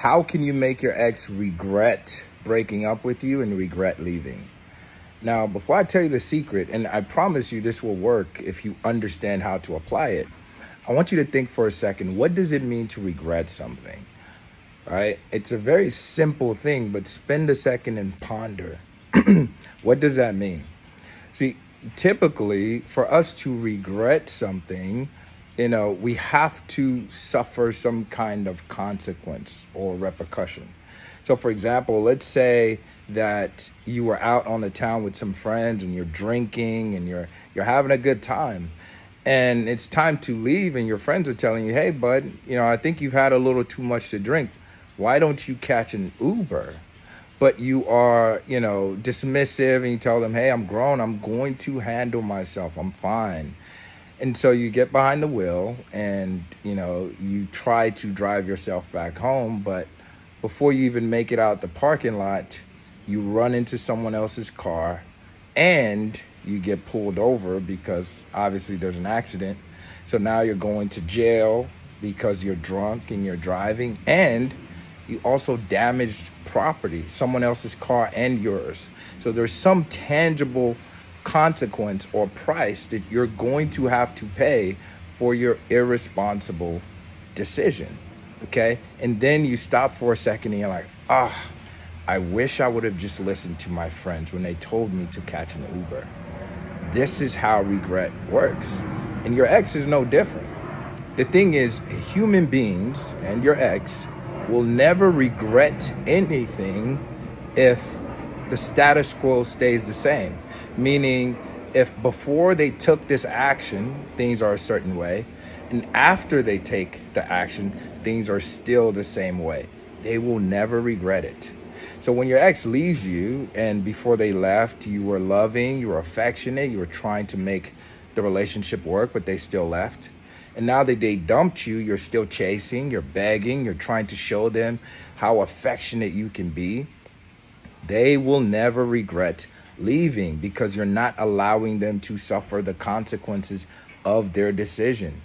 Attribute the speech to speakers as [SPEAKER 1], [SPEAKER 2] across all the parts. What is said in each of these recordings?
[SPEAKER 1] How can you make your ex regret breaking up with you and regret leaving? Now, before I tell you the secret, and I promise you this will work if you understand how to apply it, I want you to think for a second, what does it mean to regret something? Right? It's a very simple thing, but spend a second and ponder. What does that mean? See, typically for us to regret something, we have to suffer some kind of consequence or repercussion. So for example, let's say that you were out on the town with some friends and you're drinking and you're having a good time. And it's time to leave and your friends are telling you, "Hey bud, I think you've had a little too much to drink. Why don't you catch an Uber?" But you are, dismissive and you tell them, "Hey, I'm grown. I'm going to handle myself. I'm fine." And so you get behind the wheel and, you try to drive yourself back home. But before you even make it out the parking lot, you run into someone else's car and you get pulled over because obviously there's an accident. So now you're going to jail because you're drunk and you're driving, and you also damaged property, someone else's car and yours. So there's some tangible consequence or price that you're going to have to pay for your irresponsible decision. Okay. And then you stop for a second and you're like, I wish I would have just listened to my friends when they told me to catch an Uber. This is how regret works. And your ex is no different. The thing is, human beings and your ex will never regret anything if the status quo stays the same. Meaning, if before they took this action, things are a certain way, and after they take the action, things are still the same way, they will never regret it. So when your ex leaves you, and before they left, you were loving, you were affectionate, you were trying to make the relationship work, but they still left. And now that they dumped you, you're still chasing, you're begging, you're trying to show them how affectionate you can be. They will never regret leaving because you're not allowing them to suffer the consequences of their decision.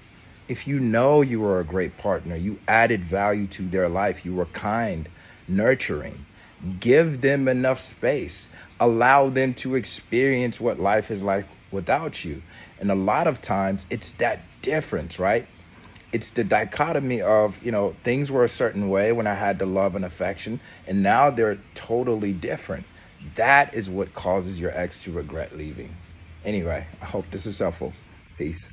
[SPEAKER 1] If you know you were a great partner, you added value to their life, you were kind, nurturing, give them enough space, allow them to experience what life is like without you. And a lot of times it's that difference, right? It's the dichotomy of, things were a certain way when I had the love and affection, and now they're totally different. That is what causes your ex to regret leaving. Anyway, I hope this is helpful. Peace.